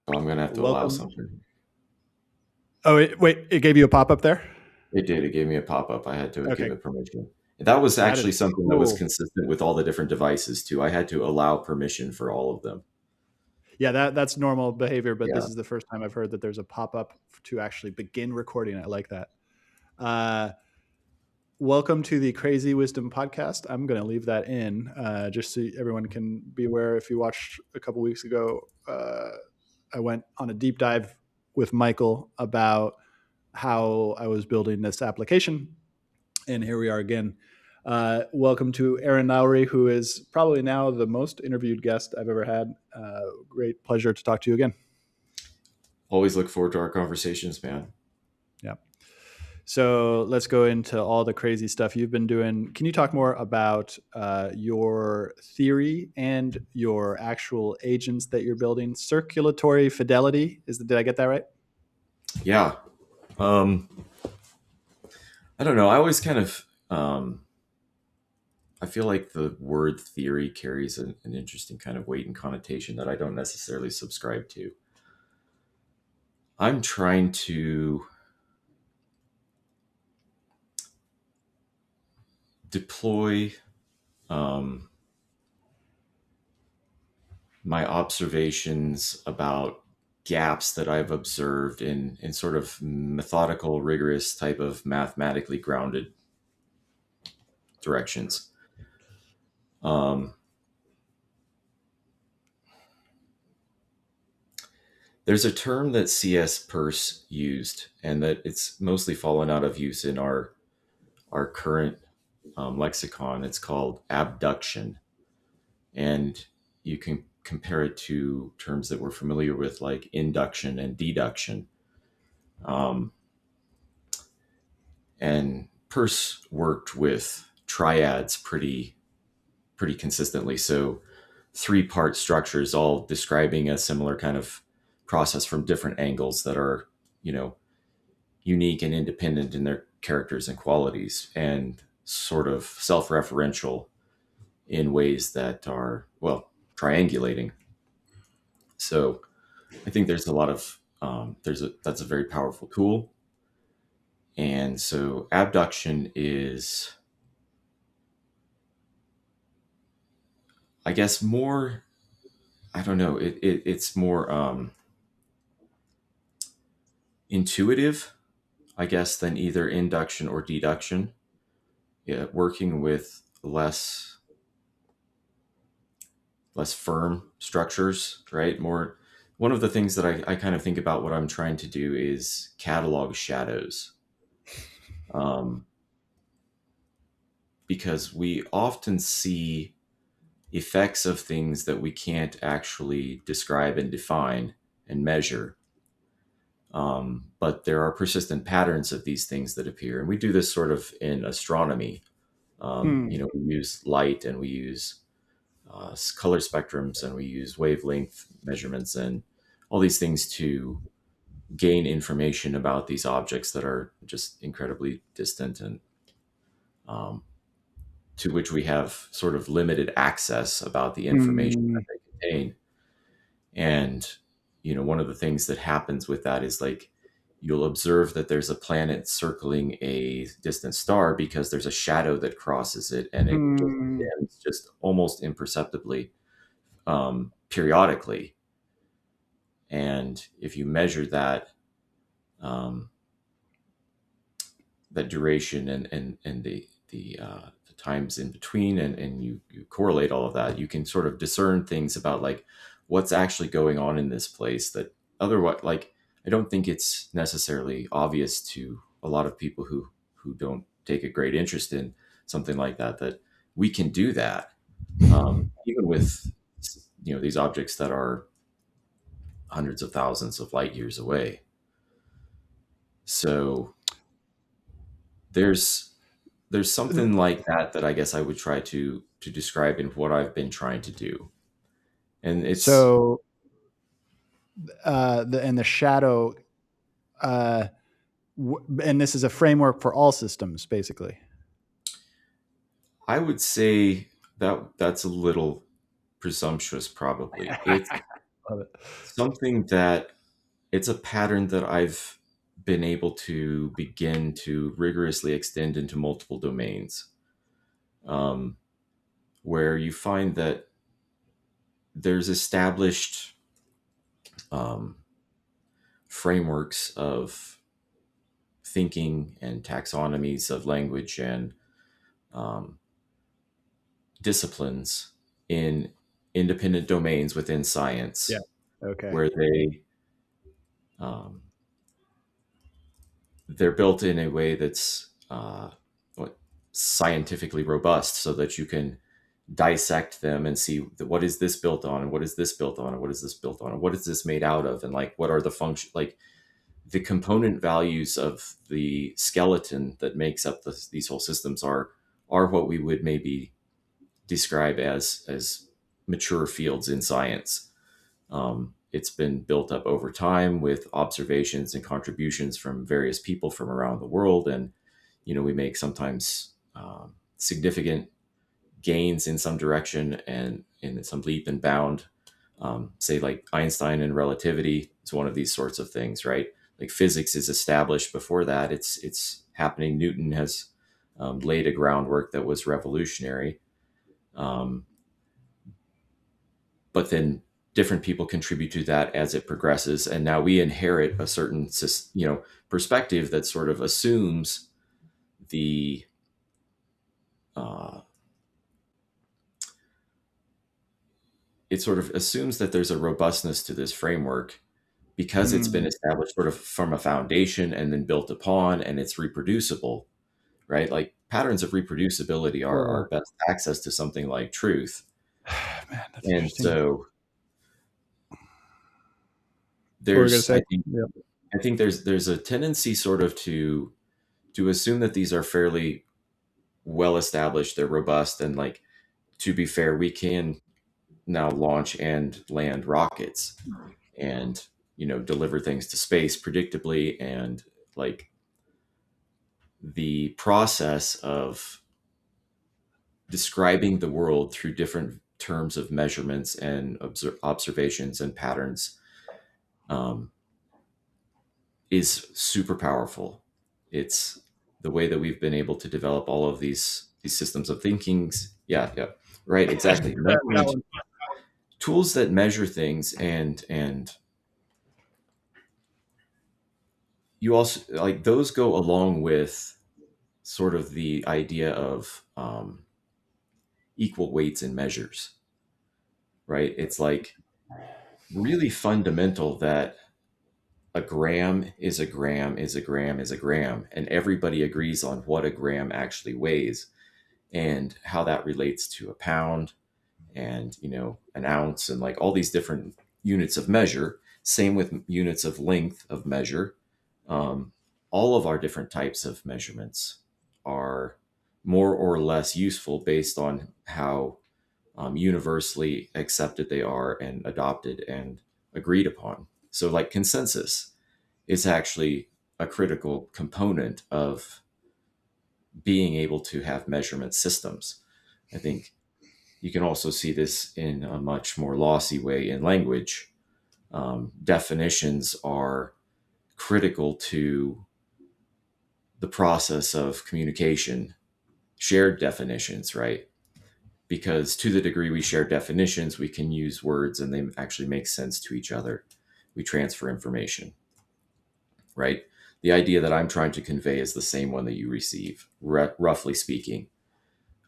So I'm going to have to allow Welcome. something. Oh, wait, it gave you a pop-up there? It did. It gave me a pop-up. I had to give Okay, it permission. That was that is actually something that was cool. consistent with all the different devices too. I had to allow permission for all of them. Yeah, that's normal behavior, but Yeah. this is the first time I've heard that there's a pop-up to actually begin recording. I like that. Uh, Welcome to the Crazy Wisdom Podcast. I'm going to leave that in just so everyone can be aware. If you watched a couple weeks ago, I went on a deep dive with Michael about how I was building this application. And here we are again. Welcome to Aaron Lowry, who is probably now the most interviewed guest I've ever had. Great pleasure to talk to you again. Always look forward to our conversations, man. Yeah. So let's go into all the crazy stuff you've been doing. Can you talk more about your theory and your actual agents that you're building? Circulatory Fidelity did I get that right? Yeah. Um, I don't know. I always kind of I feel like the word theory carries an interesting kind of weight and connotation that I don't necessarily subscribe to. I'm trying to deploy um, my observations about gaps that I've observed in sort of methodical, rigorous type of mathematically grounded directions. Um, there's a term that C.S. Peirce used, and that it's mostly fallen out of use in our current lexicon. It's called abduction, and you can compare it to terms that we're familiar with, like induction and deduction. Um, and Peirce worked with triads pretty consistently. So three-part structures, all describing a similar kind of process from different angles that are, you know, unique and independent in their characters and qualities, and sort of self-referential in ways that are, well, triangulating. So I think there's a lot of that's a very powerful tool. And so abduction is, I guess, more, I don't know, it's more intuitive, I guess, than either induction or deduction. Yeah, working with less firm structures, right? More, one of the things that I kind of think about what I'm trying to do is catalog shadows. Um, because we often see effects of things that we can't actually describe and define and measure. But there are persistent patterns of these things that appear. And we do this sort of in astronomy. Hmm. We use light, and we use color spectrums, and we use wavelength measurements and all these things to gain information about these objects that are just incredibly distant, and um, to which we have sort of limited access about the information Hmm. that they contain. And, one of the things that happens with that is, like, you'll observe that there's a planet circling a distant star because there's a shadow that crosses it, and it just Hmm. dims just almost imperceptibly, periodically. And if you measure um, that duration and the times in between, and you correlate all of that, you can sort of discern things about, like, what's actually going on in this place that otherwise, like, I don't think it's necessarily obvious to a lot of people who don't take a great interest in something like that we can do that, even with these objects that are hundreds of thousands of light years away. So there's something like that I guess I would try to describe in what I've been trying to do. And it's, So, the shadow, uh, and this is a framework for all systems, basically. I would say that that's a little presumptuous, probably. It's Love it. something that it's a pattern that I've been able to begin to rigorously extend into multiple domains, um, where you find that there's established um, frameworks of thinking and taxonomies of language and um, disciplines in independent domains within Yeah. science, Okay. where um, they're built in a way that's what, scientifically robust, so that you can dissect them and see what is this built on, and what is this built on, and what is this built on, and what is this made out of, and like what are the function, like the component values of the skeleton that makes up these whole systems are what we would maybe describe as mature fields in science. It's been built up over time with observations and contributions from various people from around the world, and we make sometimes significant gains in some direction and in some leap and bound. Say like Einstein and relativity is one of these sorts of things, right? Like physics is established before that. It's happening. Newton has laid a groundwork that was revolutionary. Um, but then different people contribute to that as it progresses, and now we inherit a certain perspective that sort of assumes the uh, it sort of assumes that there's a robustness to this framework because it's been Mm. established sort of from a foundation and then built upon, and it's reproducible, right? Like patterns of reproducibility are our Oh, best access to something like truth. man, that's And interesting. so What were we gonna there's say? I think Yeah. I think there's a tendency sort of to assume that these are fairly well established, they're robust, and like, to be fair, we can now launch and land rockets and deliver things to space predictably, and like the process of describing the world through different terms of measurements and observations and patterns um, is super powerful. It's the way that we've been able to develop all of these systems of thinkings. Yeah, yeah, right, exactly. That Measurement one. tools that measure things, and you also like those go along with sort of the idea of equal weights and measures, right? It's like really fundamental that a gram is a gram is a gram is a gram, and everybody agrees on what a gram actually weighs and how that relates to a pound and an ounce and like all these different units of measure. Same with units of length of measure. um, all of our different types of measurements are more or less useful based on how universally accepted they are and adopted and agreed upon. So like consensus is actually a critical component of being able to have measurement systems. I think you can also see this in a much more lossy way in language. Definitions are critical to the process of communication, shared definitions, right? Because to the degree we share definitions, we can use words and they actually make sense to each other. We transfer information, right? The idea that I'm trying to convey is the same one that you receive, roughly speaking,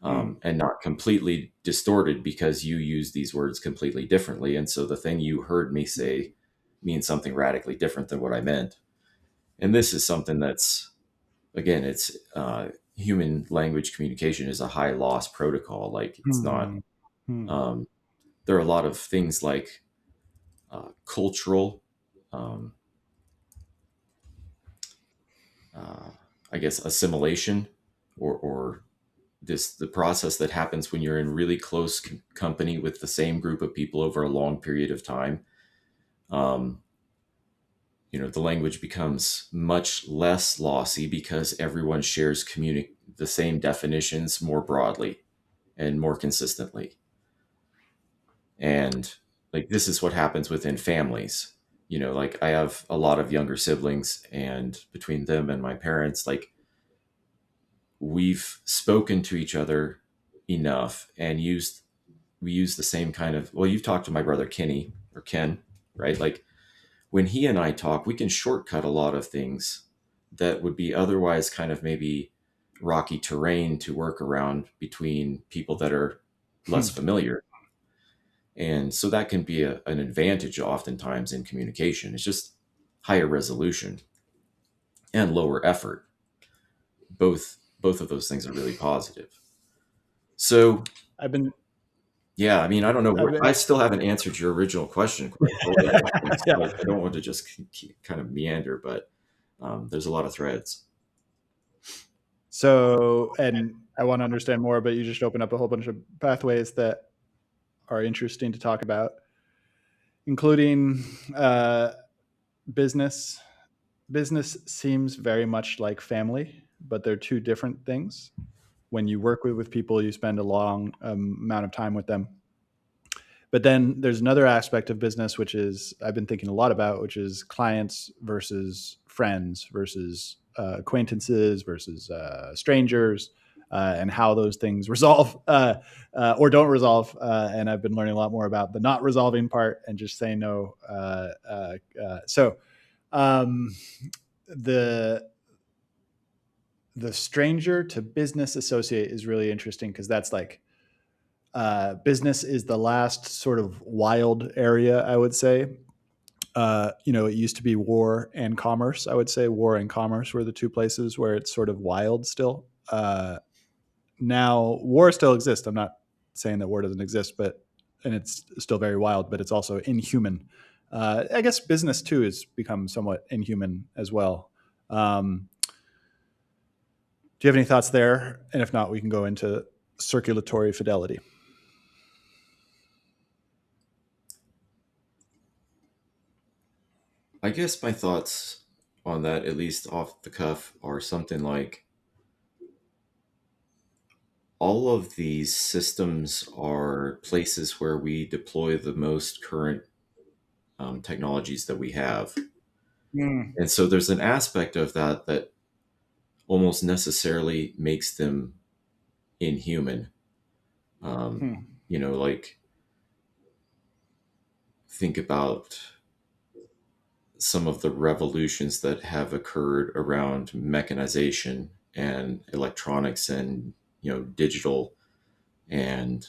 Mm. and not completely distorted because you use these words completely differently. And so the thing you heard me say means something radically different than what I meant. And this is something that's, again, it's human language communication is a high loss protocol. Like it's not, Hmm. Hmm. um, there are a lot of things like cultural, um, uh, I guess, assimilation or this the process that happens when you're in really close company with the same group of people over a long period of time. um, the language becomes much less lossy because everyone shares the same definitions more broadly and more consistently. And like this is what happens within families. Like I have a lot of younger siblings, and between them and my parents, like we've spoken to each other enough and we use the same kind of, well, you've talked to my brother Kenny or Ken, right? Like when he and I talk, we can shortcut a lot of things that would be otherwise kind of maybe rocky terrain to work around between people that are less familiar. And so that can be an advantage oftentimes in communication. It's just higher resolution and lower effort. Both of those things are really positive. So I've been, yeah, I mean, I don't know. I've been I still haven't answered your original question quite fully. I don't think, yeah. so I don't want to just kind of meander, but there's a lot of threads. So, and I want to understand more, but you just open up a whole bunch of pathways that are interesting to talk about, including business. Business seems very much like family, but they're two different things. When you work with people, you spend a long amount of time with them. But then there's another aspect of business, which is I've been thinking a lot about, which is clients versus friends versus acquaintances versus strangers, and how those things resolve or don't resolve. And I've been learning a lot more about the not resolving part and just saying no. So um, the the stranger to business associate is really interesting because that's like business is the last sort of wild area, I would say. It used to be war and commerce. I would say war and commerce were the two places where it's sort of wild still. Now, war still exists. I'm not saying that war doesn't exist, and it's still very wild, but it's also inhuman. I guess business too has become somewhat inhuman as well. Do you have any thoughts there? And if not, we can go into circulatory fidelity. I guess my thoughts on that, at least off the cuff, are something like all of these systems are places where we deploy the most current technologies that we have. Mm. And so there's an aspect of that that almost necessarily makes them inhuman. Um, Hmm. like think about some of the revolutions that have occurred around mechanization and electronics and digital, and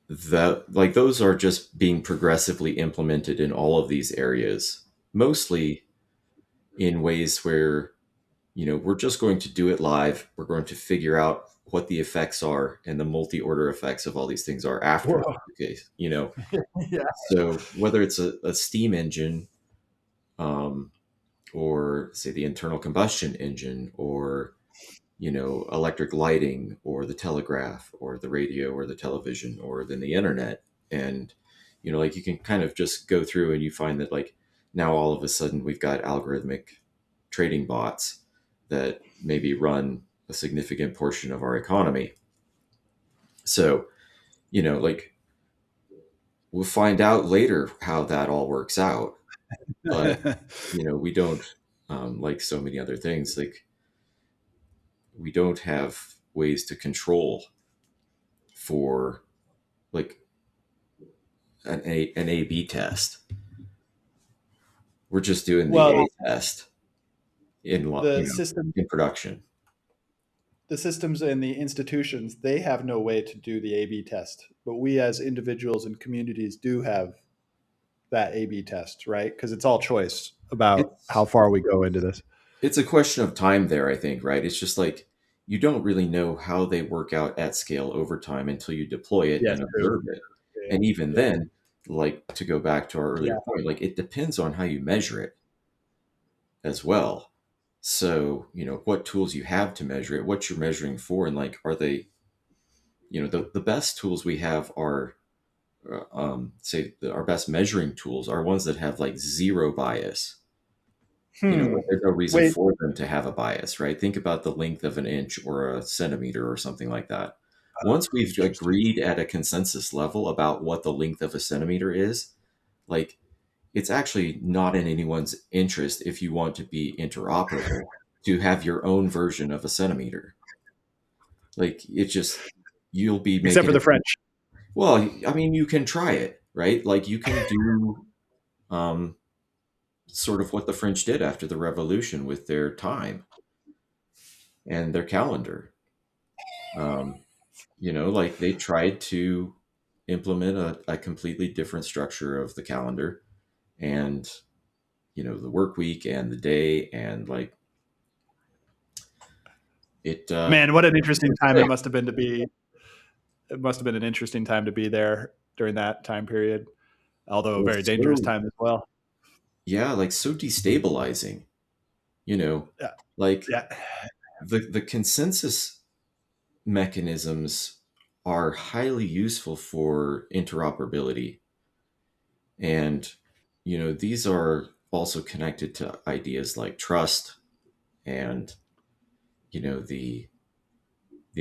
that like those are just being progressively implemented in all of these areas, mostly in ways where we're just going to do it live. We're going to figure out what the effects are and the multi-order effects of all these things are after Whoa. the case. Yeah. So whether it's a steam engine, um, or say the internal combustion engine, or electric lighting, or the telegraph, or the radio, or the television, or then the internet. And like you can kind of just go through and you find that like now all of a sudden we've got algorithmic trading bots that maybe run a significant portion of our economy. So like we'll find out later how that all works out, but we don't, like so many other things, like we don't have ways to control for like an A/B test. We're just doing the Well, A test in the system, in production. the systems and the institutions, they have no way to do the A/B test, but we as individuals and communities do have that A/B test, right? Because it's all choice about how It's far we go into this. it's a question of time there, I think, right? It's just like you don't really know how they work out at scale over time until you deploy it Yes, and true. observe it. Yeah, And even yeah, then, like to go back to our earlier yeah. point, like it depends on how you measure it as well. So, what tools you have to measure it, what you're measuring for, and like, are they, the best tools we have are, our best measuring tools are ones that have like zero bias. Hmm. Like there's no reason Wait, for them to have a bias, right? Think about the length of an inch or a centimeter or something like that. once we've Interesting. agreed at a consensus level about what the length of a centimeter is, like it's actually not in anyone's interest, if you want to be interoperable, to have your own version of a centimeter. Like it just, you'll be Except making for the it. French. Well, I mean, you can try it, right? Like you can do um, sort of what the French did after the Revolution with their time and their calendar. Um, like they tried to implement a completely different structure of the calendar and, the work week and the day and like it, Man, what an it interesting was time it quick. must have been to be. It must have been an interesting time to be there during that time period, although a Well, very dangerous so, time as well. yeah, like so destabilizing, you know, Yeah, like yeah. the consensus mechanisms are highly useful for interoperability. And, these are also connected to ideas like trust and, the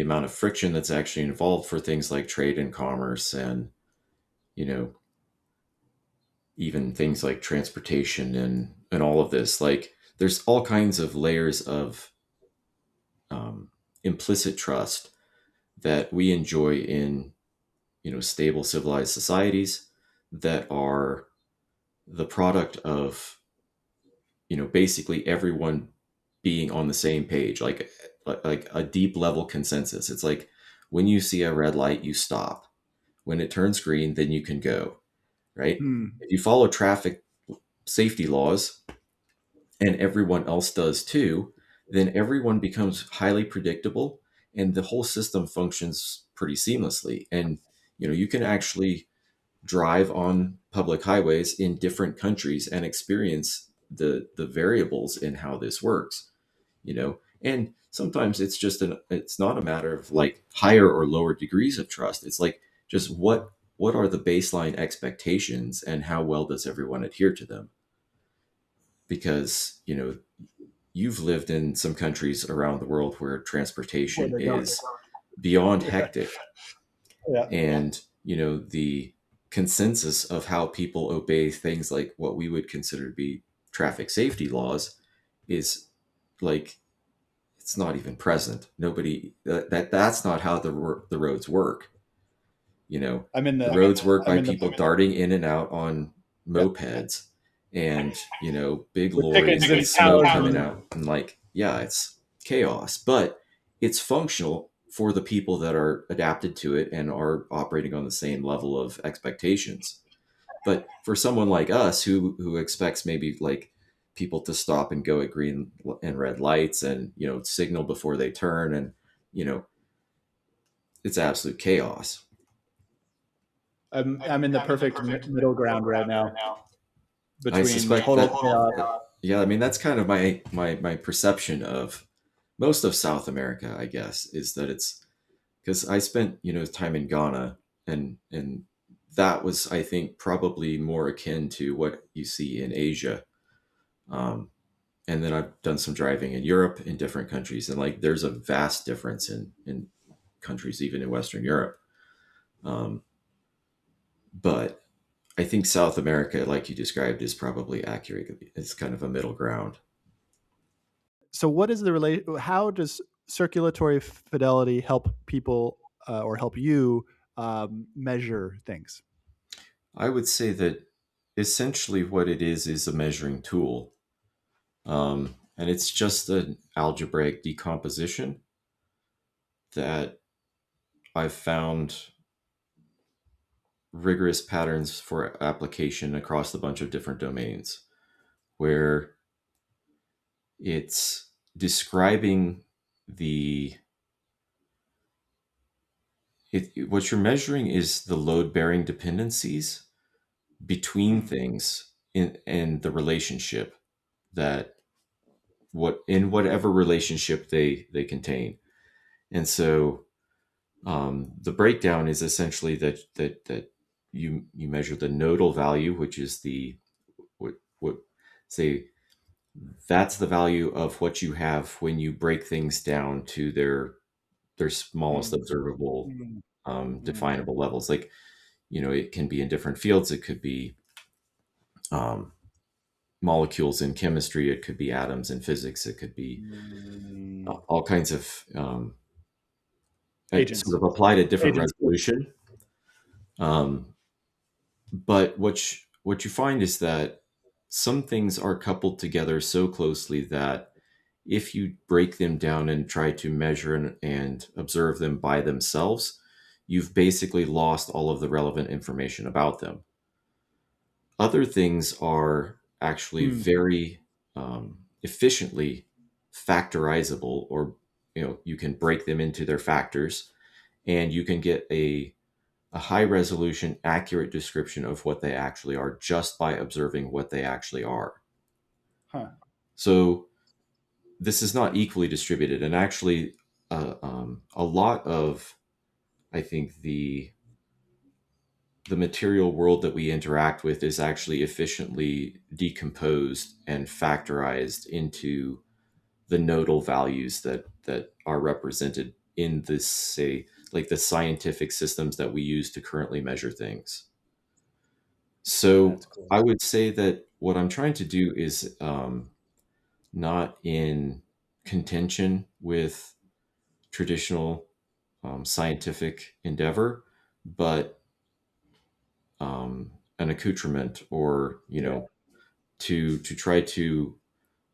amount of friction that's actually involved for things like trade and commerce and, you know, even things like transportation and all of this. Like there's all kinds of layers of um, implicit trust that we enjoy in, stable civilized societies that are the product of, basically everyone being on the same page, like a deep level consensus. It's like when you see a red light, you stop. When it turns green, then you can go, right? Hmm. If you follow traffic safety laws and everyone else does too, then everyone becomes highly predictable and the whole system functions pretty seamlessly. And, you can actually drive on public highways in different countries and experience the variables in how this works, and sometimes it's not a matter of like higher or lower degrees of trust. It's like just what are the baseline expectations and how well does everyone adhere to them? Because you've lived in some countries around the world where Where transportation they don't. is beyond Yeah, hectic, yeah. and the consensus of how people obey things like what we would consider to be traffic safety laws is like it's not even present. Nobody that's not how the roads work. You know, I'm in the the. roads work I'm by in the. people darting in and out on Yep. mopeds and, big With lorries chickens with and smoke cows coming and out. And like, yeah, it's chaos, but it's functional for the people that are adapted to it and are operating on the same level of expectations. But for someone like us who expects maybe like people to stop and go at green and red lights and, signal before they turn and, you know, it's absolute chaos. I'm in the perfect middle ground right now I between suspect total that, chaos. yeah, I mean, that's kind of my perception of most of South America, I guess, is that it's because I spent, time in Ghana and that was, I think, probably more akin to what you see in Asia. Um, and then I've done some driving in Europe in different countries, and like there's a vast difference in countries, even in Western Europe. Um, but I think South America, like you described, is probably accurate. It's kind of a middle ground. So, what is the relate? How does circulatory fidelity help people or help you measure things? I would say that essentially what it is a measuring tool. And it's just an algebraic decomposition that I've found rigorous patterns for application across a bunch of different domains where it's describing the what you're measuring is the load bearing dependencies between Hmm. things in the relationship that what in whatever relationship they contain. And so the breakdown is essentially that you measure the nodal value, which is the what say that's the value of what you have when you break things down to their their smallest Mm, observable mm, mm. definable levels. Like, it can be in different fields. It could be um, molecules in chemistry. It could be atoms in physics. It could be Mm. all kinds of Agents. sort of applied at different Agents. resolution. Um, but what you find is that some things are coupled together so closely that if you break them down and try to measure and observe them by themselves, you've basically lost all of the relevant information about them. Other things are actually Mm. very efficiently factorizable, or you can break them into their factors, and you can get a high resolution, accurate description of what they actually are just by observing what they actually are. Huh. So this is not equally distributed, and actually, a lot of, I think, the material world that we interact with is actually efficiently decomposed and factorized into the nodal values that are represented in this, say, like the scientific systems that we use to currently measure things. So That's cool. I would say that what I'm trying to do is not in contention with traditional scientific endeavor, but an accoutrement, or Yeah. to try to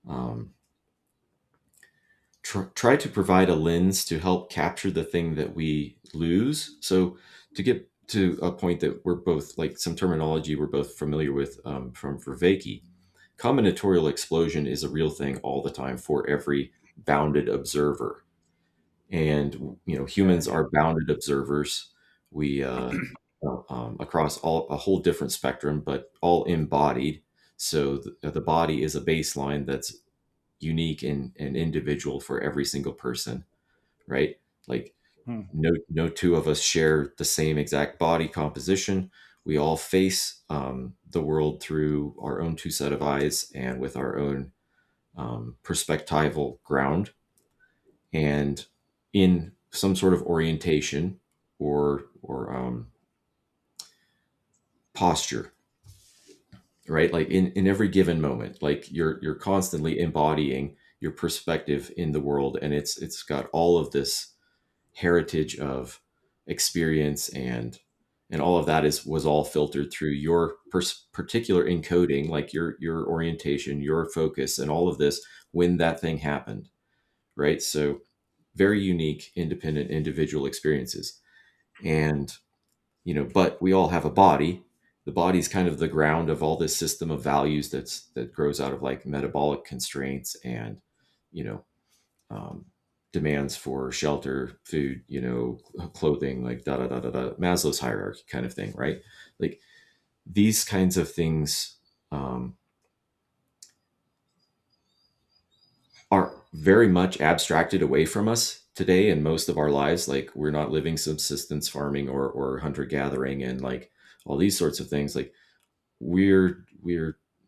um, try to provide a lens to help capture the thing that we lose. So to get to a point that we're both, like, some terminology we're both familiar with from Vervaeke, combinatorial explosion is a real thing all the time for every bounded observer. And Yeah. humans are bounded observers. We across all a whole different spectrum, but all embodied. So the body is a baseline that's unique and individual for every single person, right? Like, Hmm. no two of us share the same exact body composition. We all face the world through our own two set of eyes and with our own perspectival ground, and in some sort of orientation or posture, right? Like in every given moment, like you're constantly embodying your perspective in the world, and it's got all of this heritage of experience, and all of that was all filtered through your particular encoding, like your orientation, your focus, and all of this when that thing happened, right? So very unique, independent, individual experiences. And but we all have a body. The body's kind of the ground of all this system of values that grows out of, like, metabolic constraints and you know um, demands for shelter, food, clothing, like da da da da da, Maslow's hierarchy kind of thing, right? Like, these kinds of things um, are very much abstracted away from us today in most of our lives. Like, we're not living subsistence farming or hunter gathering and, like, all these sorts of things. Like, we're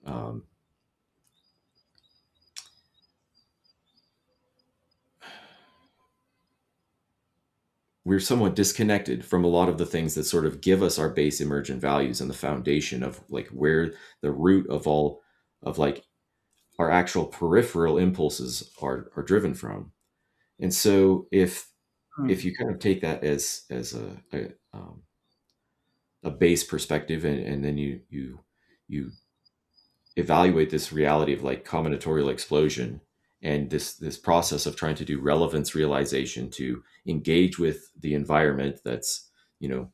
um, we're somewhat disconnected from a lot of the things that sort of give us our base emergent values and the foundation of, like, where the root of all of, like, our actual peripheral impulses are driven from. And so Hmm. if you kind of take that as a base perspective, and then you evaluate this reality of, like, combinatorial explosion, and this process of trying to do relevance realization to engage with the environment that's you know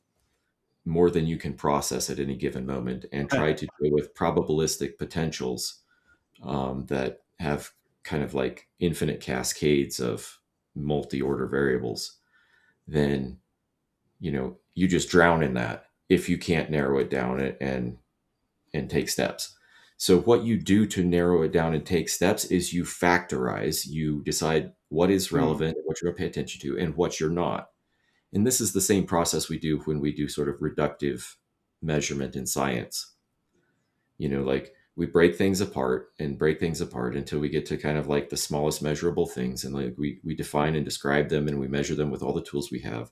more than you can process at any given moment, and try to deal with probabilistic potentials that have kind of like infinite cascades of multi-order variables, then you just drown in that if you can't narrow it down and take steps. So what you do to narrow it down and take steps is you factorize, you decide what is Hmm. relevant, what you're going to pay attention to, and what you're not. And this is the same process we do when we do sort of reductive measurement in science. Like, we break things apart and break things apart until we get to kind of like the smallest measurable things, and like we define and describe them and we measure them with all the tools we have,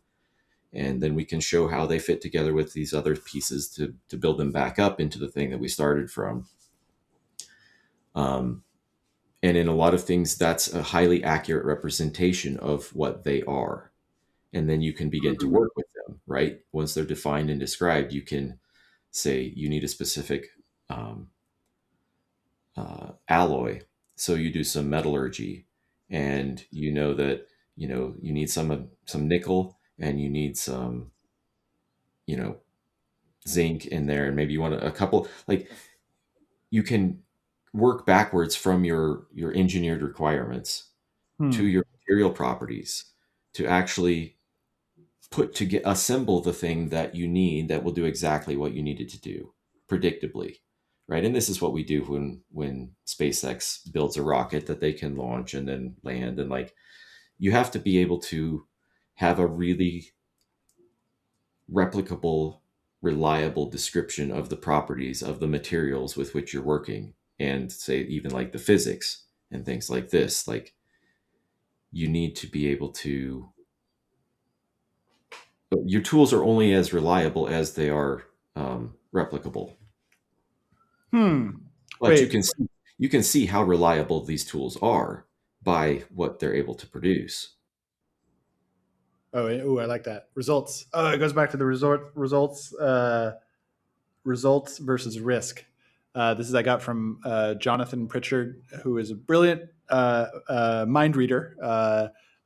and then we can show how they fit together with these other pieces to build them back up into the thing that we started from. um, and in a lot of things that's a highly accurate representation of what they are, and then you can begin to Mhm. work with them, right? Once they're defined and described, you can say you need a specific um, alloy. So you do some metallurgy, and you know that you need some nickel, and you need some you know zinc in there, and maybe you want a couple. Like you can work backwards from your engineered requirements to Hmm. your material properties to actually put to get assemble the thing that you need that will do exactly what you need it to do predictably, right? And this is what we do when SpaceX builds a rocket that they can launch and then land, and like you have to be able to have a really replicable, reliable description of the properties of the materials with which you're working, and say even like the physics and things like this. Like you need to be able to, your tools are only as reliable as they are replicable. Hmm. But Wait. you can see how reliable these tools are by what they're able to produce. Oh, I like that. Results. Oh, it goes back to the results. Results versus risk. This is I got from Jonathan Pritchard, who is a brilliant mind reader,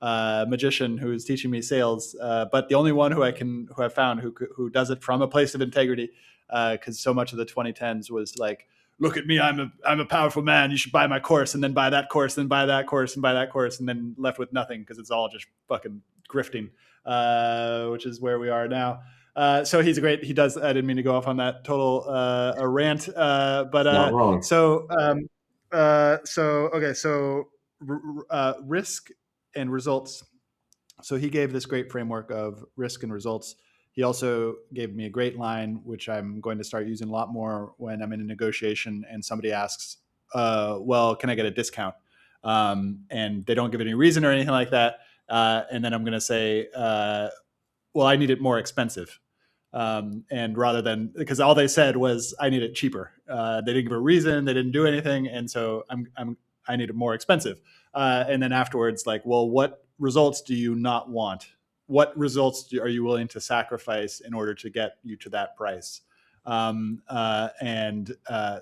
magician who is teaching me sales, but the only one who I found who does it from a place of integrity, because so much of the 2010s was like, look at me, I'm a powerful man. You should buy my course, and then buy that course, then buy that course, and buy that course, and then left with nothing because it's all just fucking grifting, which is where we are now. So he's a great. He does. I didn't mean to go off on that total a rant, but Not wrong. so okay. So risk and results. So he gave this great framework of risk and results. He also gave me a great line, which I'm going to start using a lot more when I'm in a negotiation and somebody asks, "Well, can I get a discount?" And they don't give any reason or anything like that. And then I'm going to say, "Well, I need it more expensive." And rather than, because all they said was I need it cheaper. They didn't give a reason, they didn't do anything, and so I need it more expensive. And then afterwards, like, well, what results do you not want? What results are you willing to sacrifice in order to get you to that price?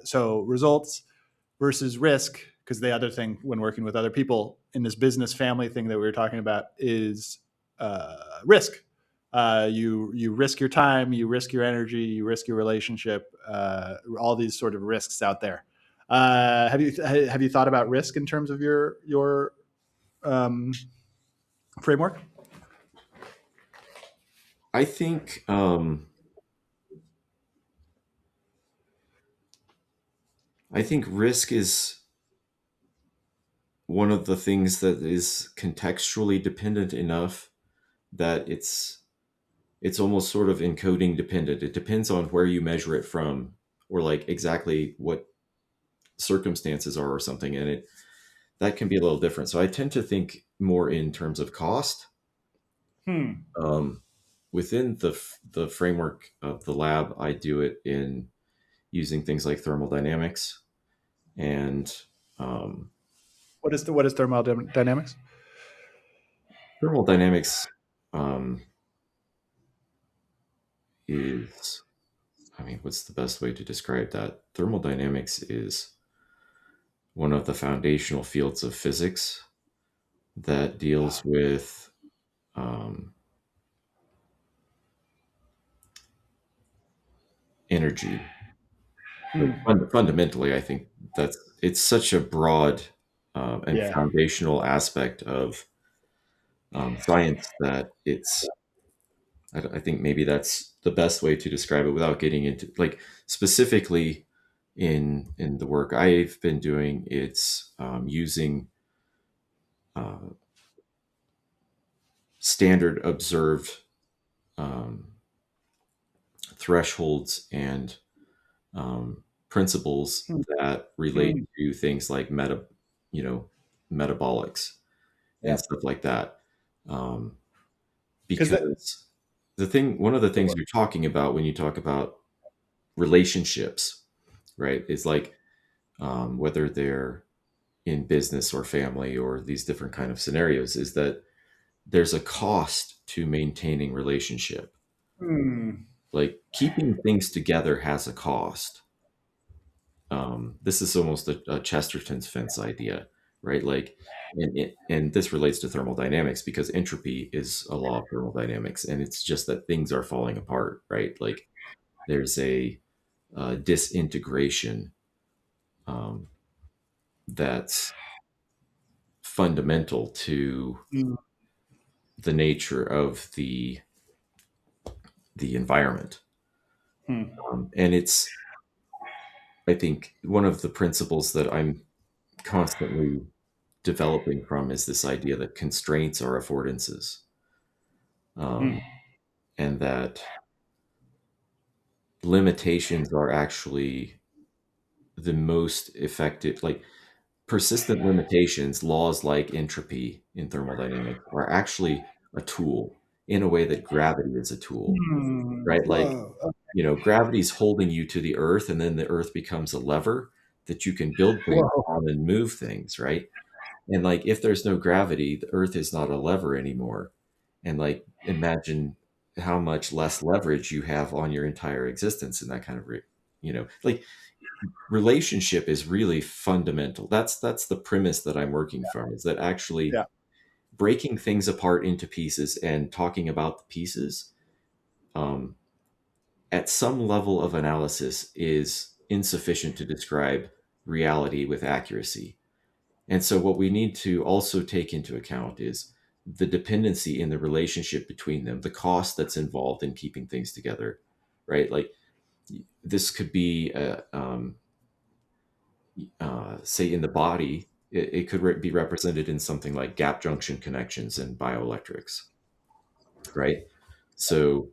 So results versus risk, because the other thing when working with other people in this business family thing that we were talking about is risk. You risk your time, you risk your energy, you risk your relationship, all these sort of risks out there. Have you thought about risk in terms of your um, framework? I think I think risk is one of the things that is contextually dependent enough that it's almost sort of encoding dependent. It depends on where you measure it from, or like exactly what circumstances are or something, and it that can be a little different. So I tend to think more in terms of cost. Hmm. Um, within the framework of the lab, I do it in using things like thermodynamics, and um, What is thermodynamics? thermodynamics um, is, I mean, what's the best way to describe that? Thermodynamics is one of the foundational fields of physics that deals with um, energy. Like Hmm. fundamentally, I think that's it's such a broad and Yeah. foundational aspect of science that I think maybe that's the best way to describe it without getting into like specifically in the work I've been doing. It's using uh, standard observed um, thresholds and principles Hmm. that relate Hmm. to things like you know, metabolics and Yeah. stuff like that. Um, Because that. because one of the things you're talking about when you talk about relationships, right, is like whether they're in business or family or these different kind of scenarios, is that there's a cost to maintaining relationship. Hmm. Like keeping things together has a cost. This is almost a Chesterton's fence idea, right? Like, and this relates to thermodynamics because entropy is a law of thermodynamics, and it's just that things are falling apart, right? Like, there's a disintegration um, that's fundamental to Hmm. the nature of the environment, Hmm. and it's I think one of the principles that I'm constantly developing from is this idea that constraints are affordances, Hmm. um, and that limitations are actually the most effective. Like persistent limitations, laws like entropy in thermodynamics are actually a tool in a way that gravity is a tool, Hmm. right? Like, Whoa. gravity's holding you to the earth, and then the earth becomes a lever that you can build things Whoa. on and move things, right? And like, if there's no gravity, the earth is not a lever anymore. And like, imagine how much less leverage you have on your entire existence in that kind of, like relationship is really fundamental. That's the premise that I'm working from, is that actually Yeah. breaking things apart into pieces and talking about the pieces um, at some level of analysis is insufficient to describe reality with accuracy. And so, what we need to also take into account is the dependency in the relationship between them, the cost that's involved in keeping things together, right? Like, this could be, say, in the body, it could be represented in something like gap junction connections in bioelectrics, right? So,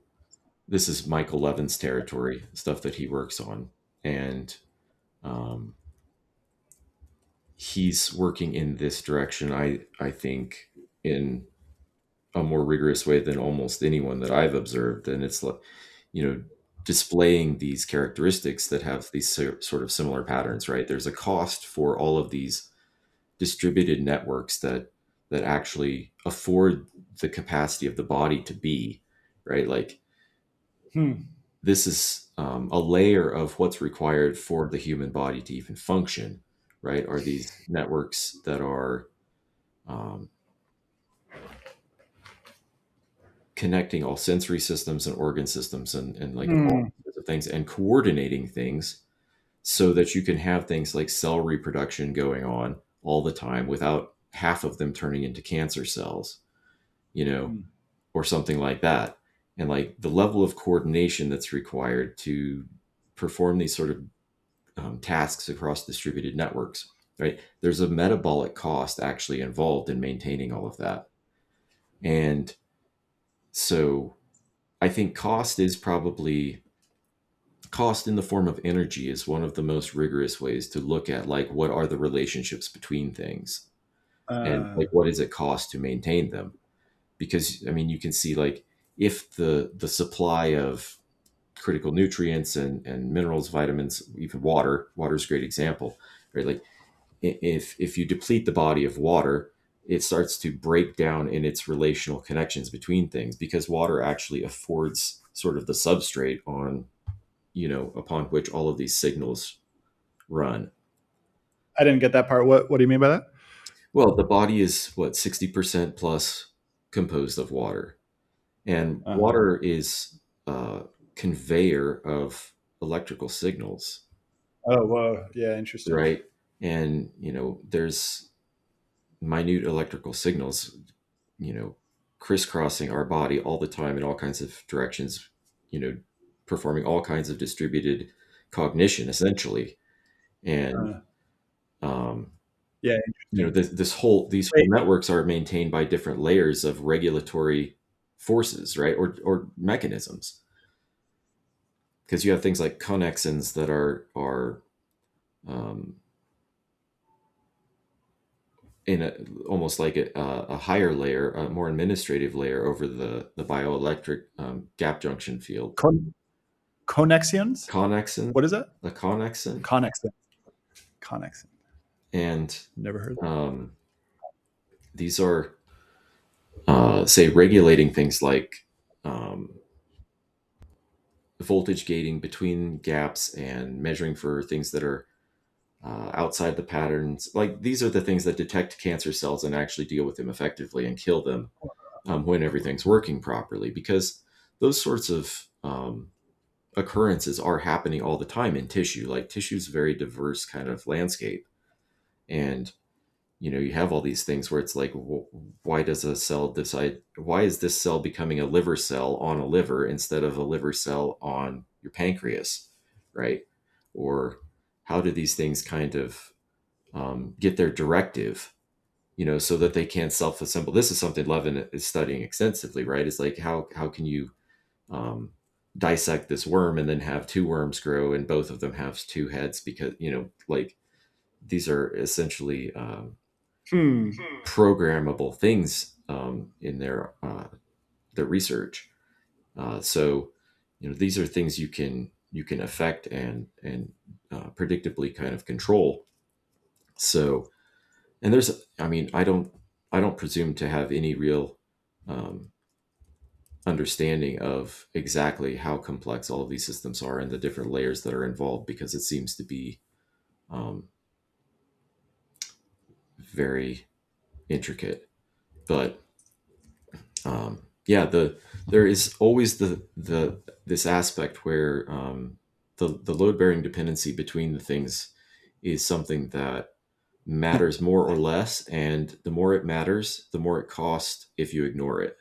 this is Michael Levin's territory, stuff that he works on. And um, he's working in this direction, I think, in a more rigorous way than almost anyone that I've observed. And it's like, you know, displaying these characteristics that have these sort of similar patterns, right? There's a cost for all of these distributed networks that actually afford the capacity of the body to be, right? Like, Hmm. this is a layer of what's required for the human body to even function, right? Are these networks that are um, connecting all sensory systems and organ systems and like all Hmm. sorts of things and coordinating things so that you can have things like cell reproduction going on all the time without half of them turning into cancer cells, you know, Hmm. or something like that. And like the level of coordination that's required to perform these sort of tasks across distributed networks, right? There's a metabolic cost actually involved in maintaining all of that. And so I think cost in the form of energy is one of the most rigorous ways to look at like what are the relationships between things and Uh, like what does it cost to maintain them. Because I mean, you can see like if the supply of critical nutrients and minerals, vitamins, even water's a great example, right? Like if you deplete the body of water, it starts to break down in its relational connections between things because water actually affords sort of the substrate on, upon which all of these signals run. I didn't get that part. What do you mean by that? Well, the body is what, 60% plus composed of water, and Uh huh. water is a conveyor of electrical signals, Oh, whoa. Yeah, interesting. right? And there's minute electrical signals, you know, crisscrossing our body all the time in all kinds of directions, you know, performing all kinds of distributed cognition essentially. And Uh, um, yeah, interesting. these whole Wait, networks are maintained by different layers of regulatory forces, right? Or mechanisms. Because you have things like connexins that are in almost like a higher layer, a more administrative layer over the bioelectric gap junction field. Con- Connexions? Connexin, What is that? a connexin, Connexion. Connexion. and Never heard of that. um, these are say regulating things like um, voltage gating between gaps and measuring for things that are outside the patterns. Like these are the things that detect cancer cells and actually deal with them effectively and kill them when everything's working properly. Because those sorts of occurrences are happening all the time in tissue. Like tissue is a very diverse kind of landscape, and you have all these things where it's like, why does a cell decide? Why is this cell becoming a liver cell on a liver instead of a liver cell on your pancreas, right? Or how do these things kind of get their directive, so that they can self-assemble? This is something Levin is studying extensively, right? It's like how can you um, dissect this worm and then have two worms grow and both of them have two heads, because like these are essentially Hmm. programmable things in their research. So these are things you can affect and predictably kind of control. So, and there's, I mean, I don't presume to have any real um, understanding of exactly how complex all of these systems are and the different layers that are involved, because it seems to be um, very intricate. But yeah, there is always the this aspect where the load bearing dependency between the things is something that matters more or less, and the more it matters, the more it costs if you ignore it.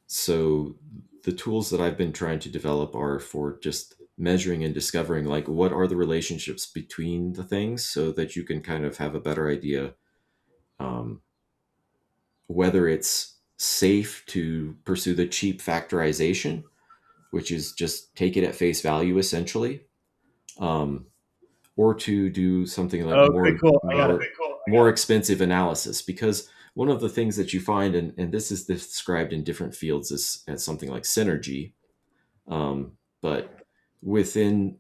So the tools that I've been trying to develop are for just measuring and discovering, like, what are the relationships between the things, so that you can kind of have a better idea um, whether it's safe to pursue the cheap factorization, which is just take it at face value essentially, um, or to do something like Okay, more cool. I got it. more expensive analysis. Because one of the things that you find, and this is described in different fields as something like synergy, but within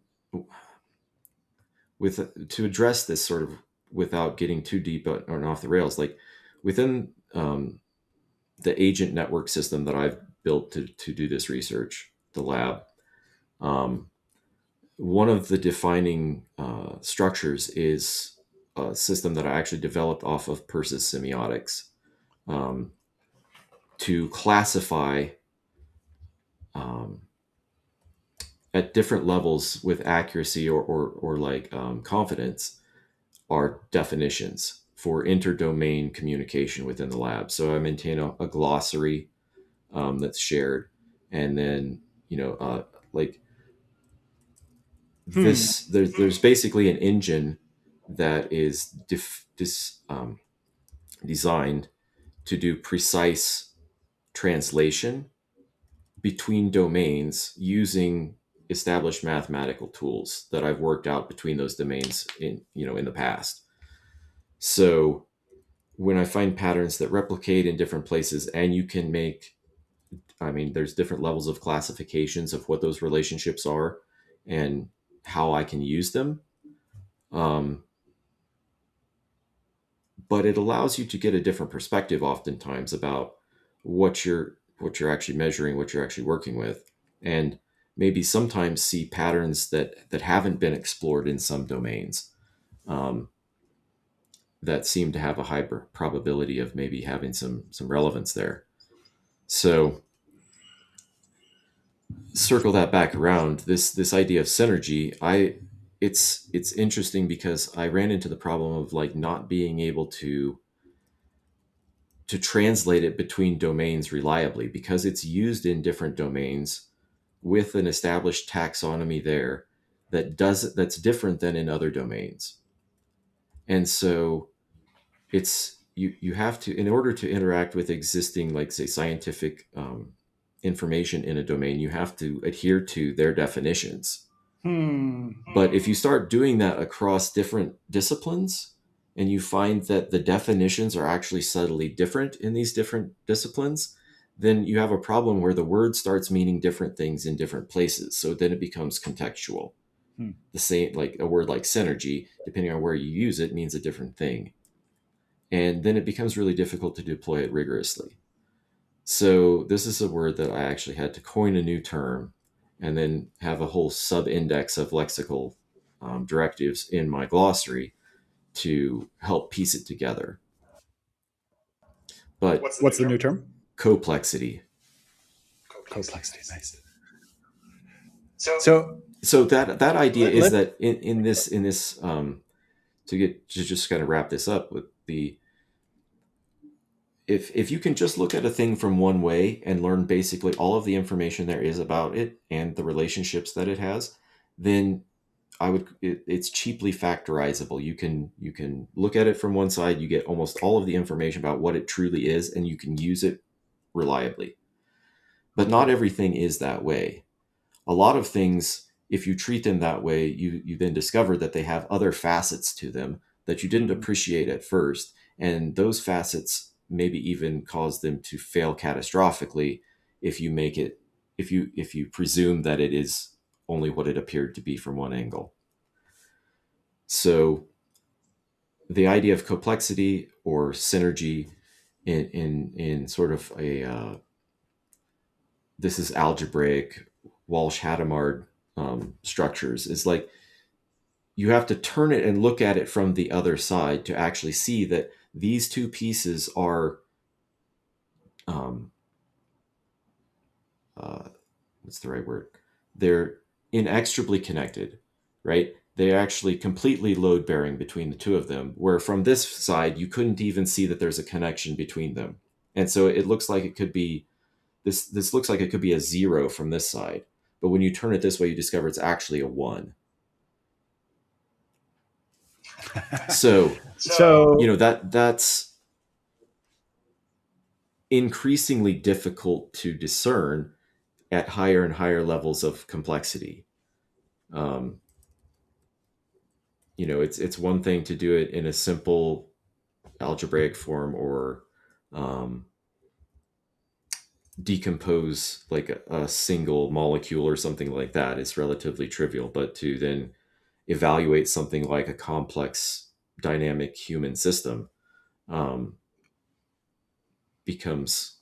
with to address this sort of without getting too deep or off the rails, like within the agent network system that I've built to do this research, the lab, um, one of the defining structures is a system that I actually developed off of Peirce's semiotics, um, to classify um, at different levels with accuracy or like confidence are definitions for interdomain communication within the lab. So I maintain a glossary that's shared, and then like Hmm. there's basically an engine that is designed to do precise translation between domains using established mathematical tools that I've worked out between those domains in the past. So when I find patterns that replicate in different places, and you can make, I mean, there's different levels of classifications of what those relationships are and how I can use them. Um, but it allows you to get a different perspective oftentimes about what you're actually measuring, what you're actually working with, and maybe sometimes see patterns that haven't been explored in some domains, um, that seem to have a high probability of maybe having some relevance there. So circle that back around, this idea of synergy, it's interesting because I ran into the problem of like not being able to translate it between domains reliably, because it's used in different domains with an established taxonomy there that's different than in other domains. And so you have to, in order to interact with existing, like, say, scientific information in a domain, you have to adhere to their definitions. Hmm. But if you start doing that across different disciplines, and you find that the definitions are actually subtly different in these different disciplines, then you have a problem where the word starts meaning different things in different places. So then it becomes contextual. Hmm. The same, like a word like synergy, depending on where you use it, means a different thing. And then it becomes really difficult to deploy it rigorously. So this is a word that I actually had to coin a new term and then have a whole sub-index of lexical directives in my glossary to help piece it together. But What's the new term? complexity. Complexity. Nice. So So that idea is let that in this to just kind of wrap this up with the if you can just look at a thing from one way and learn basically all of the information there is about it and the relationships that it has, then it's cheaply factorizable. You can look at it from one side, you get almost all of the information about what it truly is, and you can use it reliably. But not everything is that way. A lot of things, if you treat them that way, you then discover that they have other facets to them that you didn't appreciate at first, and those facets maybe even cause them to fail catastrophically if you make it if you presume that it is only what it appeared to be from one angle. So the idea of complexity or synergy in sort of a this is algebraic Walsh-Hadamard structures is like you have to turn it and look at it from the other side to actually see that these two pieces are um, what's the right word? They're inextricably connected, right? They're actually completely load bearing between the two of them, where from this side, you couldn't even see that there's a connection between them. And so it looks like it could be this looks like it could be a zero from this side. But when you turn it this way, you discover it's actually a one. So, so that's increasingly difficult to discern at higher and higher levels of complexity. Um, it's one thing to do it in a simple algebraic form or um, decompose like a single molecule or something like that. It's relatively trivial, but to then evaluate something like a complex dynamic human system um, becomes,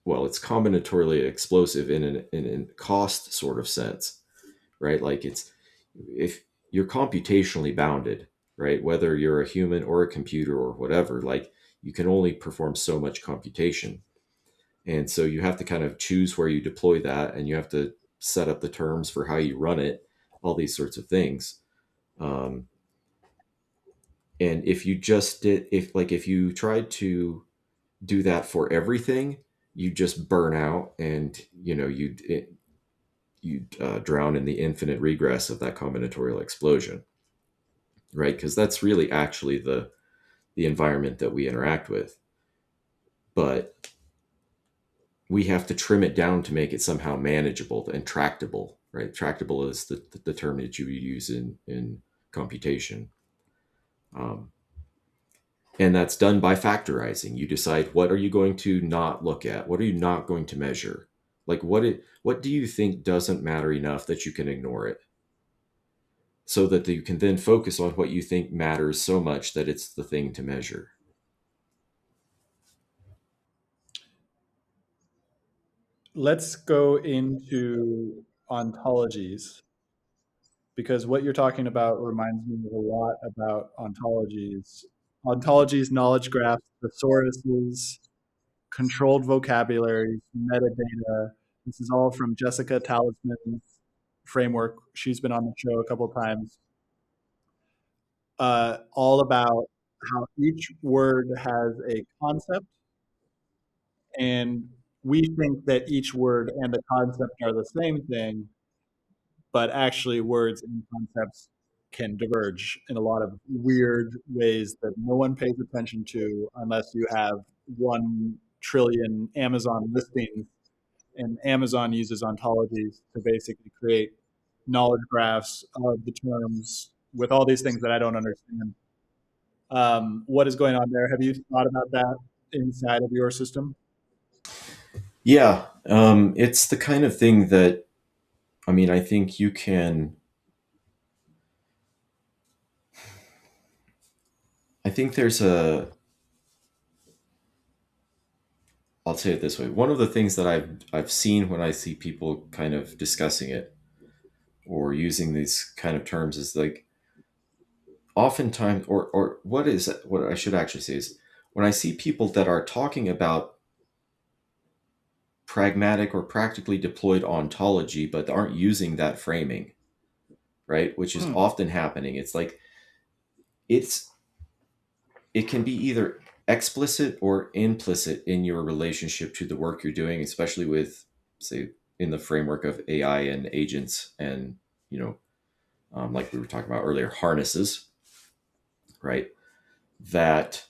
well, it's combinatorially explosive in a cost sort of sense, right? Like it's if you're computationally bounded, right? Whether you're a human or a computer or whatever, like you can only perform so much computation. And so you have to kind of choose where you deploy that, and you have to set up the terms for how you run it, all these sorts of things. Um, and if you just did, if you tried to do that for everything, you just burn out, and you'd drown in the infinite regress of that combinatorial explosion, right? Because that's really actually the environment that we interact with. But we have to trim it down to make it somehow manageable and tractable, right? Tractable is the term that you use in computation. Um, and that's done by factorizing. You decide what are you going to not look at? What are you not going to measure? Like what do you think doesn't matter enough that you can ignore it? So that you can then focus on what you think matters so much that it's the thing to measure. let's go into ontologies, because what you're talking about reminds me a lot about ontologies. Ontologies, knowledge graphs, thesauruses, controlled vocabularies, metadata. This is all from Jessica Talisman's framework. She's been on the show a couple of times. All about how each word has a concept, and we think that each word and the concept are the same thing, but actually words and concepts can diverge in a lot of weird ways that no one pays attention to unless you have 1 trillion Amazon listings. And Amazon uses ontologies to basically create knowledge graphs of the terms with all these things that I don't understand. What is going on there? Have you thought about that inside of your system? Yeah, it's the kind of thing that, I mean, I think you can. I think there's a. I'll say it this way. One of the things that I've seen when I see people kind of discussing it or using these kind of terms is like oftentimes, or what I should actually say is when I see people that are talking about pragmatic or practically deployed ontology, but aren't using that framing, right? Which is Hmm. often happening. It's like it's it can be either explicit or implicit in your relationship to the work you're doing, especially with, say, in the framework of AI and agents and, you know, like we were talking about earlier, harnesses, right? That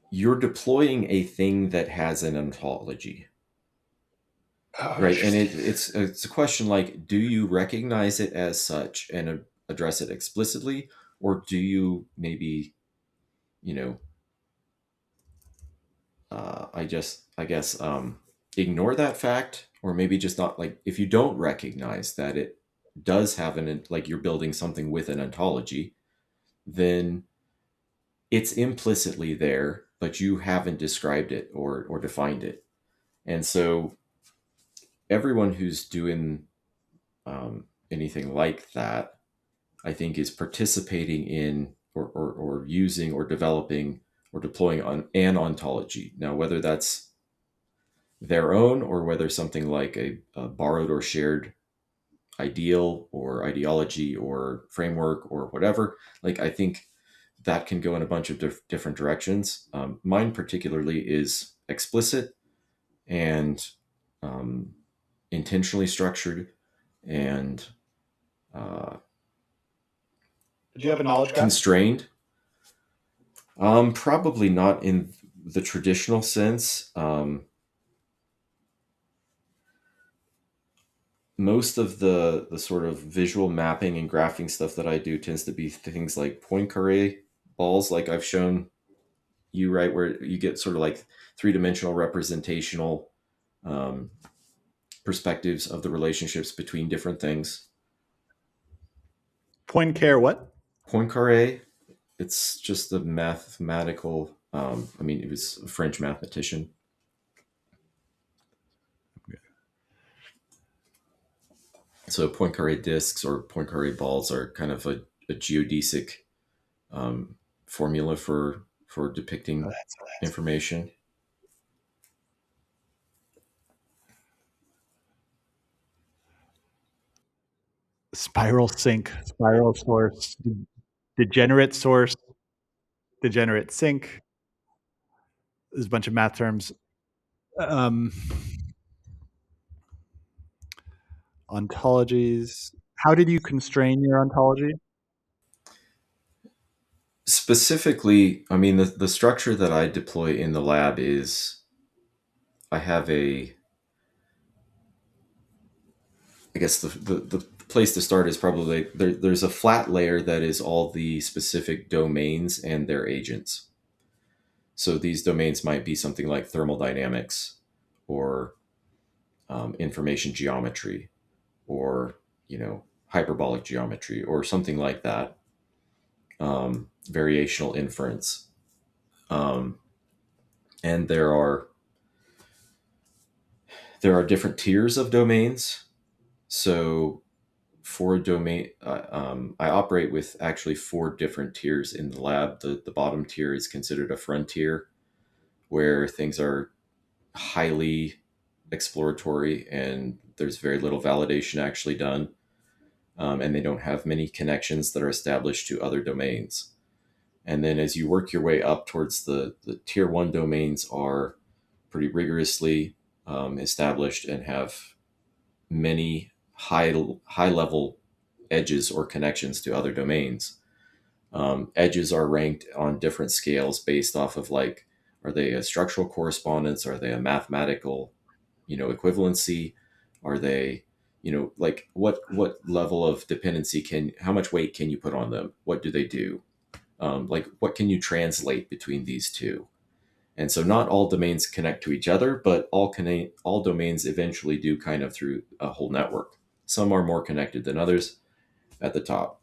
you're deploying a thing that has an ontology, Oh, right? And interesting. it's a question like, do you recognize it as such and address it explicitly, or do you maybe, you know, I guess, ignore that fact, or maybe just not, like, if you don't recognize that it does have like you're building something with an ontology, then it's implicitly there, but you haven't described it or defined it. And so everyone who's doing anything like that, I think, is participating in or using or developing or deploying on an ontology. Now, whether that's their own or whether something like a borrowed or shared ideal or ideology or framework or whatever, like, I think that can go in a bunch of different directions. Mine particularly is explicit and um, intentionally structured and uh, Do you have a knowledge graph? constrained. Probably not in the traditional sense. Most of the sort of visual mapping and graphing stuff that I do tends to be things like Poincaré balls, like I've shown you, right, where you get sort of like three-dimensional representational um, perspectives of the relationships between different things. Poincaré, what? Poincaré, it's just a mathematical. I mean, it was a French mathematician. So Poincaré discs or Poincaré balls are kind of a geodesic um, formula for depicting information. Spiral sink, spiral source, degenerate source, degenerate sink. There's a bunch of math terms. Um, Ontologies. How did you constrain your ontology? Specifically, I mean, the structure that I deploy in the lab is I have I guess the place to start is probably there's a flat layer that is all the specific domains and their agents. So these domains might be something like thermodynamics or information geometry or, you know, hyperbolic geometry or something like that, variational inference. Um, and there are different tiers of domains. So for a domain, I operate with actually four different tiers in the lab. The bottom tier is considered a frontier, where things are highly exploratory and there's very little validation actually done, and they don't have many connections that are established to other domains. And then as you work your way up towards the tier one domains are pretty rigorously established and have many high level edges or connections to other domains. Edges are ranked on different scales based off of, like, are they a structural correspondence? Are they a mathematical, equivalency? Are they, like, what level of dependency how much weight can you put on them? What do they do? Like, what can you translate between these two? And so not all domains connect to each other, but all domains eventually do kind of through a whole network. Some are more connected than others at the top.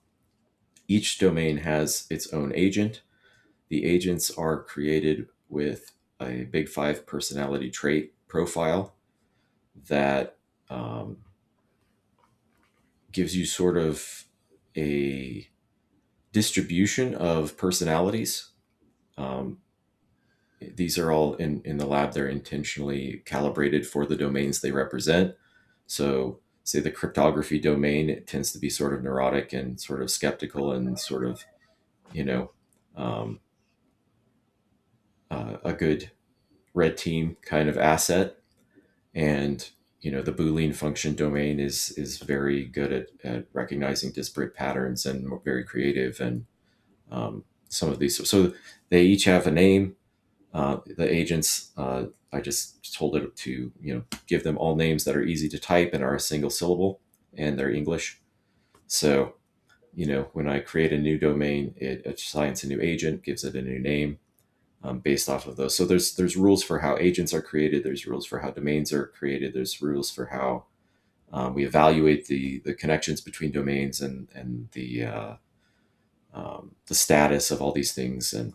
Each domain has its own agent. The agents are created with a big five personality trait profile that um, gives you sort of a distribution of personalities. Um, these are all in the lab, they're intentionally calibrated for the domains they represent. So, say the cryptography domain, it tends to be sort of neurotic and sort of skeptical and sort of, you know, um, a good red team kind of asset. And the Boolean function domain is very good at recognizing disparate patterns and very creative. And some of these, so they each have a name. The agents, I just told it to give them all names that are easy to type and are a single syllable, and they're English. So when I create a new domain, it assigns a new agent, gives it a new name, based off of those. So there's rules for how agents are created. There's rules for how domains are created. There's rules for how we evaluate the connections between domains and the status of all these things. And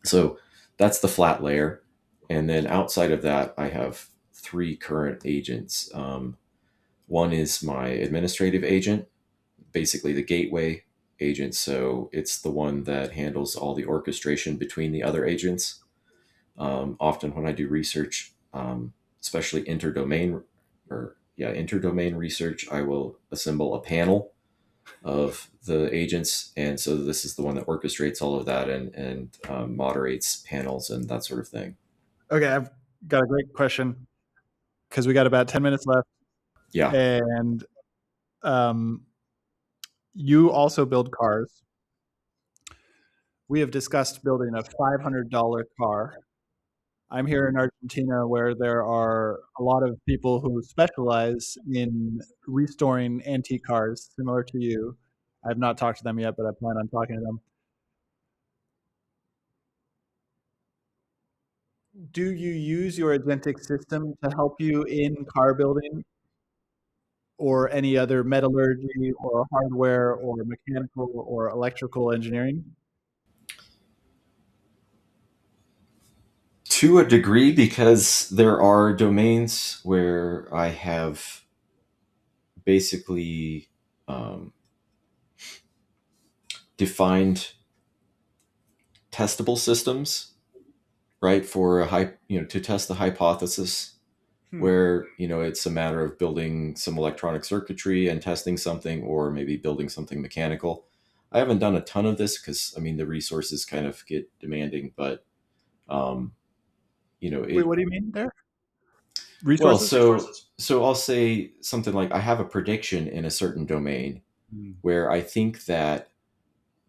so that's the flat layer. And then outside of that, I have three current agents. One is my administrative agent, basically the gateway agent. So it's the one that handles all the orchestration between the other agents. Often when I do research, especially interdomain research, I will assemble a panel of the agents, and so this is the one that orchestrates all of that and moderates panels and that sort of thing. Okay, I've got a great question because we got about 10 minutes left. Yeah. And um, you also build cars. We have discussed building a $500 car. I'm here in Argentina where there are a lot of people who specialize in restoring antique cars, similar to you. I've not talked to them yet, but I plan on talking to them. Do you use your agentic system to help you in car building or any other metallurgy or hardware or mechanical or electrical engineering? To a degree, because there are domains where I have basically defined testable systems, right, for a to test the hypothesis, Hmm. where it's a matter of building some electronic circuitry and testing something, or maybe building something mechanical. I haven't done a ton of this because, I mean, the resources kind of get demanding, but um, Wait, it what do you mean there? well, Resources? so I'll say something like I have a prediction in a certain domain Hmm. where I think that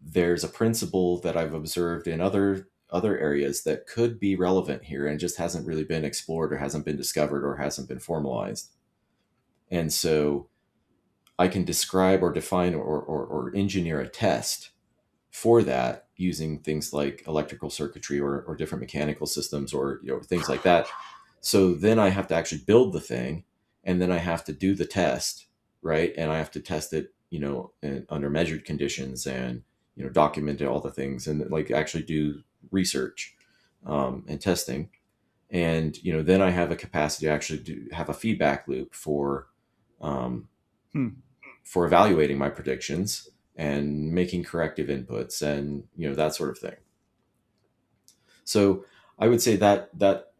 there's a principle that I've observed in other areas that could be relevant here and just hasn't really been explored or hasn't been discovered or hasn't been formalized. And so I can describe or define or engineer a test for that using things like electrical circuitry or different mechanical systems or things like that. So then I have to actually build the thing, and then I have to do the test, right? And I have to test it, under measured conditions, and document all the things, and like actually do research and testing. And then I have a capacity to actually have a feedback loop um, Hmm. for evaluating my predictions and making corrective inputs and that sort of thing. So I would say that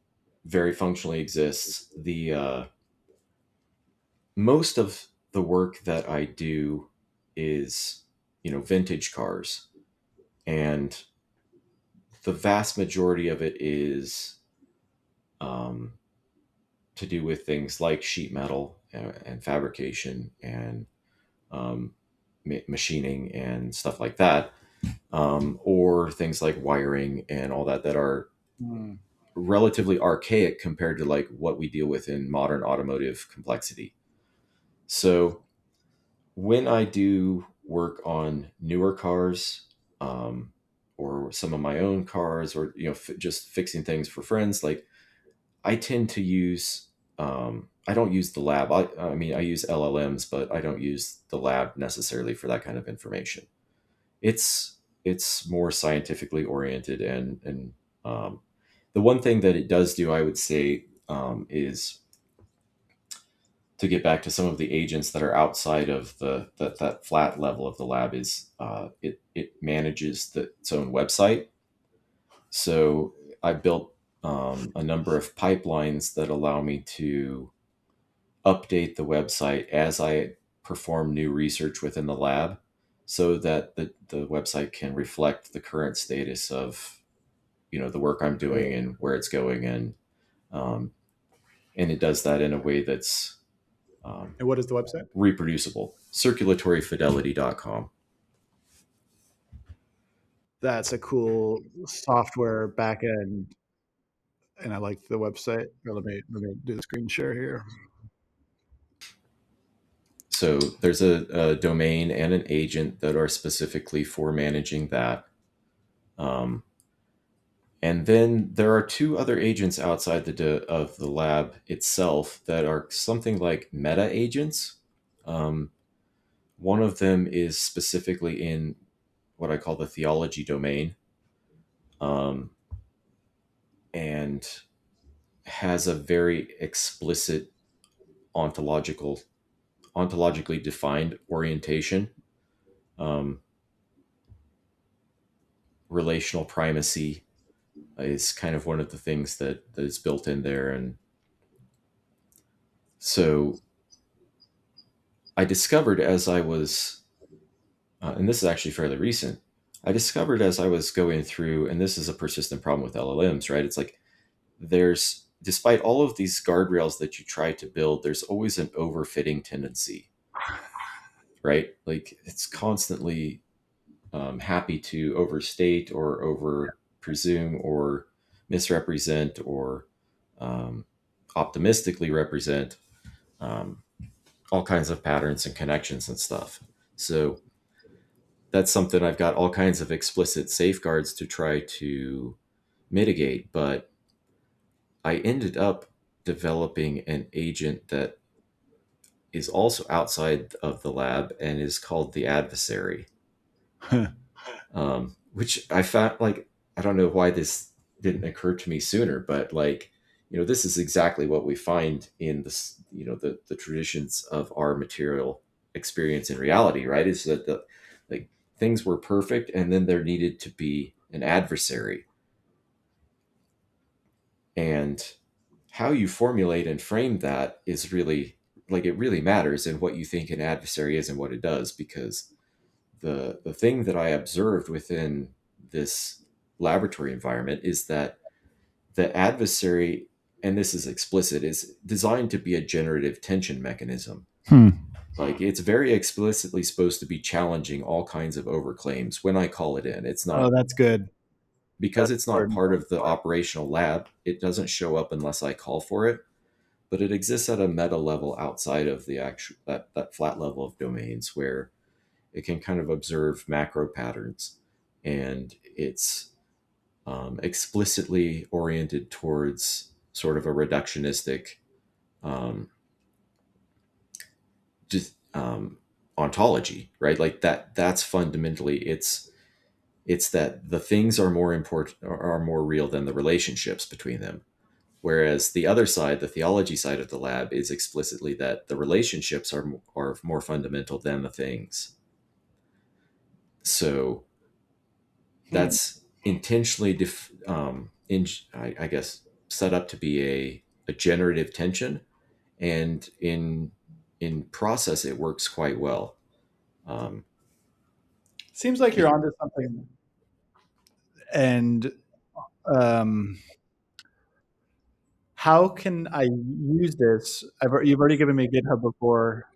very functionally exists. The Most of the work that I do is vintage cars, and the vast majority of it is um, to do with things like sheet metal and fabrication and um, machining and stuff like that, or things like wiring and all that are Hmm. relatively archaic compared to like what we deal with in modern automotive complexity. So when I do work on newer cars, um, or some of my own cars, or just fixing things for friends. Like I tend to use I don't use the lab. I mean, I use LLMs, but I don't use the lab necessarily for that kind of information. It's more scientifically oriented, and um, the one thing that it does do, I would say, is to get back to some of the agents that are outside of that flat level of the lab, is it manages its own website. So I built a number of pipelines that allow me to update the website as I perform new research within the lab, so that the website can reflect the current status of the work I'm doing Cool. and where it's going, um, and it does that in a way that's um, And what is the website? reproducible. Circulatoryfidelity.com. That's a cool software backend, and I like the website. Here, let me do the screen share here. So there's a domain and an agent that are specifically for managing that. Um, and then there are two other agents outside of the lab itself that are something like meta agents. Um, One of them is specifically in what I call the theology domain, um, and has a very explicit ontological ontologically defined orientation. Um, Relational primacy is kind of one of the things that is built in there. And so I discovered as I was, and this is actually fairly recent, I discovered as I was going through, and this is a persistent problem with LLMs, right? It's like despite all of these guardrails that you try to build, there's always an overfitting tendency, right? Like it's constantly happy to overstate or over presume or misrepresent or um, optimistically represent um, all kinds of patterns and connections and stuff. So that's something I've got all kinds of explicit safeguards to try to mitigate. But I ended up developing an agent that is also outside of the lab and is called the adversary, which I found like, I don't know why this didn't occur to me sooner, but like, this is exactly what we find in this, the traditions of our material experience in reality, right? Is that like things were perfect and then there needed to be an adversary. And how you formulate and frame that is really, like, it really matters in what you think an adversary is and what it does, because the thing that I observed within this laboratory environment is that the adversary, and this is explicit, is designed to be a generative tension mechanism. Hmm. Like it's very explicitly supposed to be challenging all kinds of overclaims when I call it in. It's Oh, not, that's good. because That's it's not important. part of the operational lab, it doesn't show up unless I call for it, but it exists at a meta level outside of the actual that flat level of domains, where it can kind of observe macro patterns, and it's explicitly oriented towards sort of a reductionistic um, just, ontology, right? Like that's fundamentally, it's that the things are more important, are more real than the relationships between them. Whereas the other side, the theology side of the lab, is explicitly that the relationships are more fundamental than the things. So Hmm. that's intentionally, I guess, set up to be a generative tension, and in process, it works quite well. Um, Seems like you're be- onto something. And um, how can I use this? You've already given me GitHub before.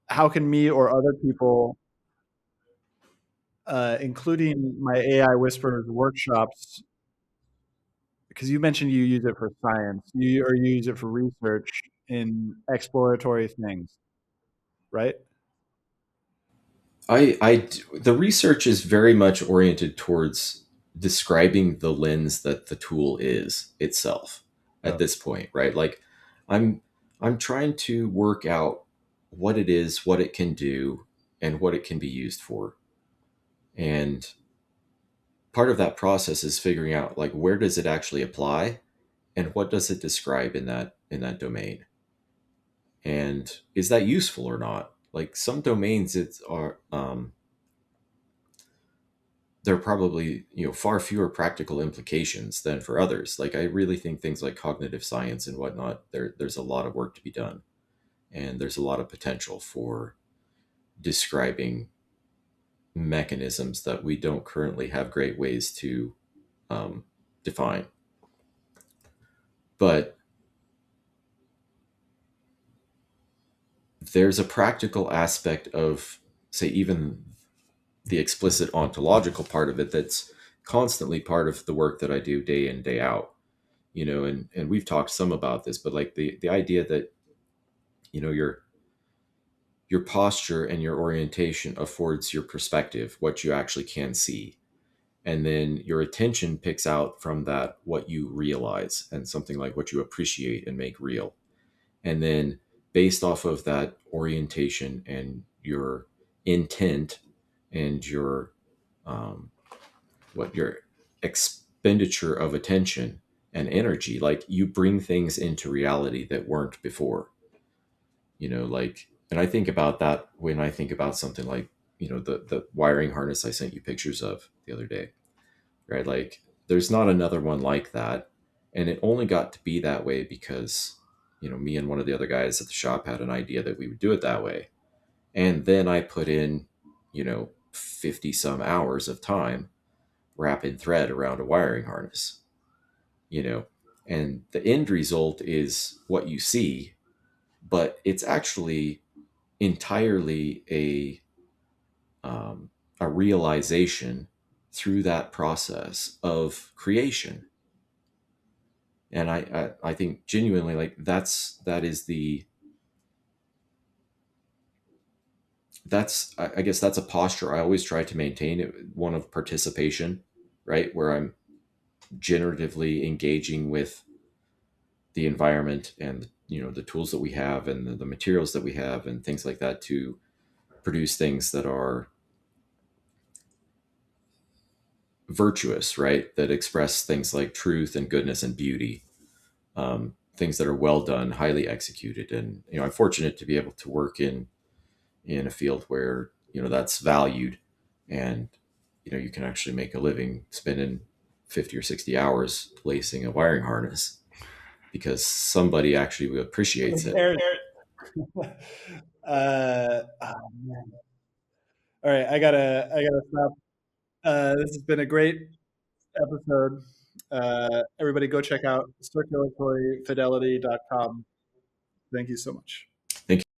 How can me or other people, including my AI Whisperers workshops, because you mentioned you use it for science, or you use it for research in exploratory things, right? The research is very much oriented towards describing the lens that the tool is itself at Oh, this point, right? Like I'm I'm trying to work out what it is, what it can do, and what it can be used for. And part of that process is figuring out like where does it actually apply and what does it describe in that domain? And is that useful or not? Like some domains it's are there are probably far fewer practical implications than for others. Like I really think things like cognitive science and whatnot, there's a lot of work to be done, and there's a lot of potential for describing mechanisms that we don't currently have great ways to um, define. But there's a practical aspect of, say, even the explicit ontological part of it that's constantly part of the work that I do day in, day out. And we've talked some about this, but like the idea that your posture and your orientation affords your perspective, what you actually can see, and then your attention picks out from that what you realize and something like what you appreciate and make real. And then based off of that orientation and your intent and your um, what your expenditure of attention and energy, like you bring things into reality that weren't before. Like, and I think about that when I think about something like the wiring harness I sent you pictures of the other day, right? Like there's not another one like that, and it only got to be that way because me and one of the other guys at the shop had an idea that we would do it that way. And then I put in 50 some hours of time wrapping thread around a wiring harness, you know, and the end result is what you see, but it's actually entirely a realization through that process of creation. And I think genuinely like that is the that's I guess that's a posture I always try to maintain, one of participation, right, where I'm generatively engaging with the environment and the tools that we have and the materials that we have and things like that to produce things that are virtuous, right, that express things like truth and goodness and beauty, things that are well done, highly executed. And I'm fortunate to be able to work in a field where that's valued, and you can actually make a living spending 50 or 60 hours lacing a wiring harness because somebody actually appreciates it. Aaron. Oh, man. All right, I gotta stop. This has been a great episode. Everybody go check out circulatoryfidelity.com. Thank you so much.